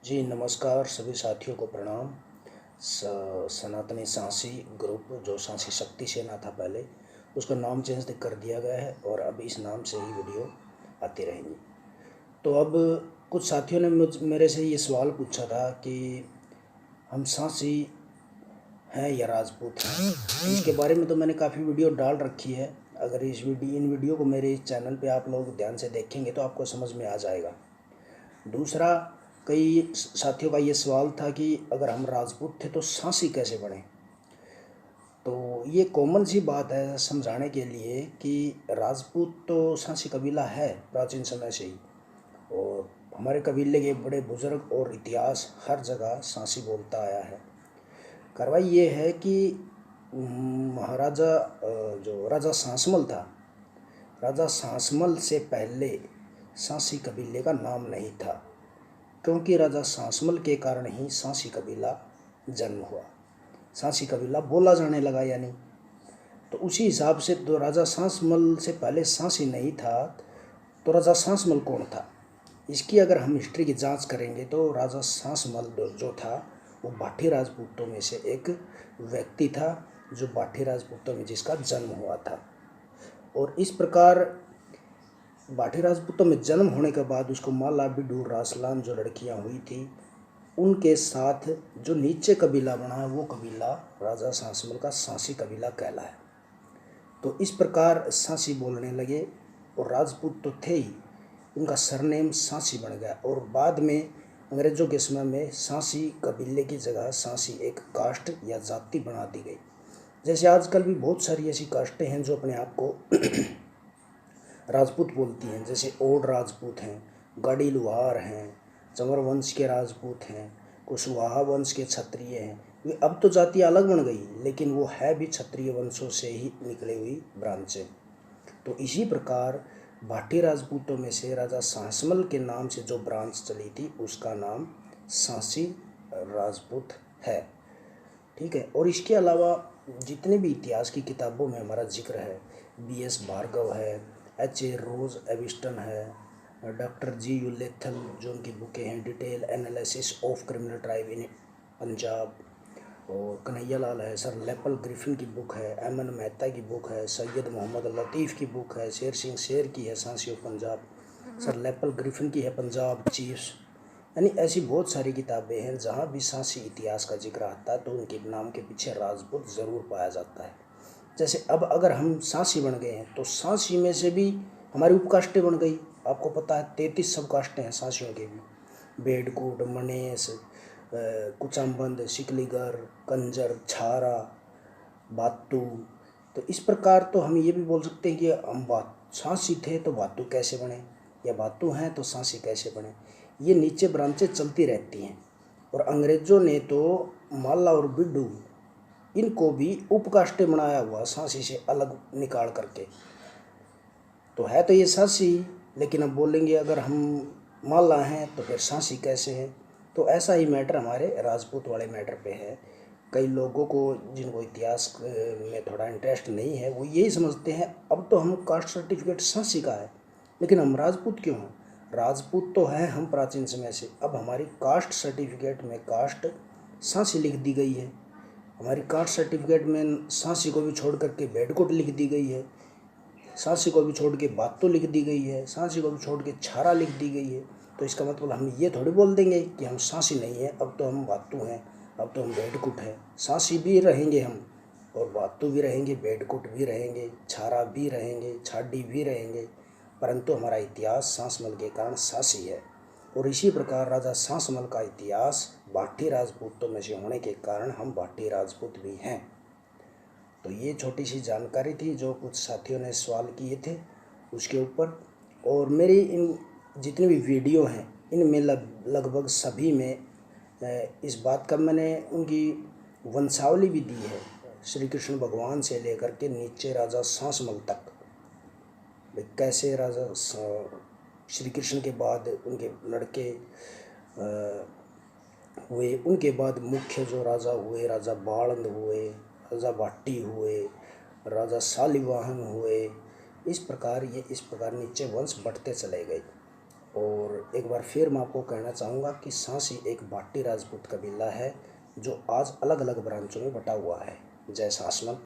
जी नमस्कार, सभी साथियों को प्रणाम। सनातनी सांसी ग्रुप जो सांसी शक्ति सेना था पहले, उसका नाम चेंज कर दिया गया है और अब इस नाम से ही वीडियो आती रहेंगी। तो अब कुछ साथियों ने मेरे से ये सवाल पूछा था कि हम सांसी हैं या राजपूत हैं। इसके बारे में तो मैंने काफ़ी वीडियो डाल रखी है। अगर इन वीडियो को मेरे इस चैनल पे आप लोग ध्यान से देखेंगे तो आपको समझ में आ जाएगा। दूसरा, कई साथियों का ये सवाल था कि अगर हम राजपूत थे तो सांसी कैसे बने। तो ये कॉमन सी बात है समझाने के लिए कि राजपूत तो सांसी कबीला है प्राचीन समय से ही, और हमारे कबीले के बड़े बुजुर्ग और इतिहास हर जगह सांसी बोलता आया है। कार्रवाई ये है कि महाराजा जो राजा सांसमल था, राजा सांसमल से पहले सांसी कबीले का नाम नहीं था, क्योंकि राजा सांसमल के कारण ही सांसी कबीला जन्म हुआ, सांसी कबीला बोला जाने लगा। यानी तो उसी हिसाब से तो राजा सांसमल से पहले सांसी नहीं था, तो राजा सांसमल कौन था। इसकी अगर हम हिस्ट्री की जांच करेंगे तो राजा सांसमल जो था वो भाटी राजपूतों में से एक व्यक्ति था, जो भाटी राजपूतों में जिसका जन्म हुआ था। और इस प्रकार भाटी राजपूतों में जन्म होने के बाद उसको माला बिडूर रासलान जो लड़कियां हुई थी, उनके साथ जो नीचे कबीला बना है वो कबीला राजा सांसमल का सांसी कबीला कहलाया। तो इस प्रकार सांसी बोलने लगे, और राजपूत तो थे ही, उनका सरनेम सांसी बन गया। और बाद में अंग्रेज़ों के समय में सांसी कबीले की जगह सांसी एक कास्ट या जाति बना दी गई। जैसे आजकल भी बहुत सारी ऐसी कास्टें हैं जो अपने आप को राजपूत बोलती हैं, जैसे ओड राजपूत हैं, गाड़ी लुहार हैं, चंवर वंश के राजपूत हैं, कुशवाहा वंश के क्षत्रिय हैं। वे अब तो जाति अलग बन गई, लेकिन वो है भी क्षत्रिय वंशों से ही निकली हुई ब्रांचें। तो इसी प्रकार भाटी राजपूतों में से राजा सांसमल के नाम से जो ब्रांच चली थी उसका नाम सांसी राजपूत है। ठीक है। और इसके अलावा जितने भी इतिहास की किताबों में हमारा जिक्र है, BS भार्गव है, HA रोज एविस्टन है, डॉक्टर GU लेथल जो उनकी बुकें हैं detail analysis of criminal tribe in Punjab, और कन्हैया लाल है, सर लेपल ग्रिफिन की बुक है, MN मेहता की बुक है, सैयद मोहम्मद लतीफ़ की बुक है, शेर सिंह शेर की है सांसी of Punjab, sir Lepel Griffin की है पंजाब चीफ्स। यानी ऐसी बहुत सारी किताबें हैं जहाँ भी सांसी इतिहास का जिक्र आता है तो उनके नाम के पीछे राजपूत ज़रूर पाया जाता है। जैसे अब अगर हम सांसी बन गए हैं तो सांसी में से भी हमारी उपकास्टें बन गई। आपको पता है 33 सब कास्टें हैं सांसियों के भी, बेडकूट, मनेस, कुचाम्बंद, शिकलीगर, कंजर, छारा, बातू। तो इस प्रकार तो हम ये भी बोल सकते हैं कि हम बात सांसी थे तो बातू कैसे बने, या बातू हैं तो सांसी कैसे बने। ये नीचे ब्रांचें चलती रहती हैं। और अंग्रेज़ों ने तो माला और बिड्डू इनको भी उपकास्टें बनाया हुआ सांसी से अलग निकाल करके। तो है तो ये सांसी, लेकिन अब बोलेंगे अगर हम माला हैं तो फिर सांसी कैसे हैं। तो ऐसा ही मैटर हमारे राजपूत वाले मैटर पे है। कई लोगों को जिनको इतिहास में थोड़ा इंटरेस्ट नहीं है वो यही समझते हैं अब तो हम कास्ट सर्टिफिकेट सांसी का है, लेकिन हम राजपूत क्यों हैं। राजपूत तो हैं हम प्राचीन समय से, अब हमारी कास्ट सर्टिफिकेट में कास्ट सांसी लिख दी गई है। हमारी कास्ट सर्टिफिकेट में सांसी को भी छोड़ करके बेडकोट लिख दी गई है, सांसी को भी छोड़ के बातू लिख दी गई है, सांसी को भी छोड़ के छारा लिख दी गई है। तो इसका मतलब हम ये थोड़ी बोल देंगे कि हम सांसी नहीं हैं, अब तो हम बातू हैं, अब तो हम बेडकुट हैं। सांसी भी रहेंगे हम, और बातू भी रहेंगे, बेडकुट भी रहेंगे, छारा भी रहेंगे, छाडी भी रहेंगे, परंतु हमारा इतिहास सांसमल के कारण सांसी है। और इसी प्रकार राजा सांसमल का इतिहास भाटी राजपूतों में से होने के कारण हम भाटी राजपूत भी हैं। तो ये छोटी सी जानकारी थी जो कुछ साथियों ने सवाल किए थे उसके ऊपर। और मेरी इन जितनी भी वीडियो हैं इनमें लगभग सभी में इस बात का मैंने उनकी वंशावली भी दी है, श्री कृष्ण भगवान से लेकर के नीचे राजा सांसमल तक। कैसे राजा श्री कृष्ण के बाद उनके लड़के हुए, उनके बाद मुख्य जो राजा हुए, राजा बाणंद हुए, राजा भाटी हुए, राजा शालिवाहन हुए। इस प्रकार नीचे वंश बढ़ते चले गए। और एक बार फिर मैं आपको कहना चाहूँगा कि सांसी एक भाटी राजपूत कबीला है जो आज अलग अलग ब्रांचों में बटा हुआ है। जय सासमल।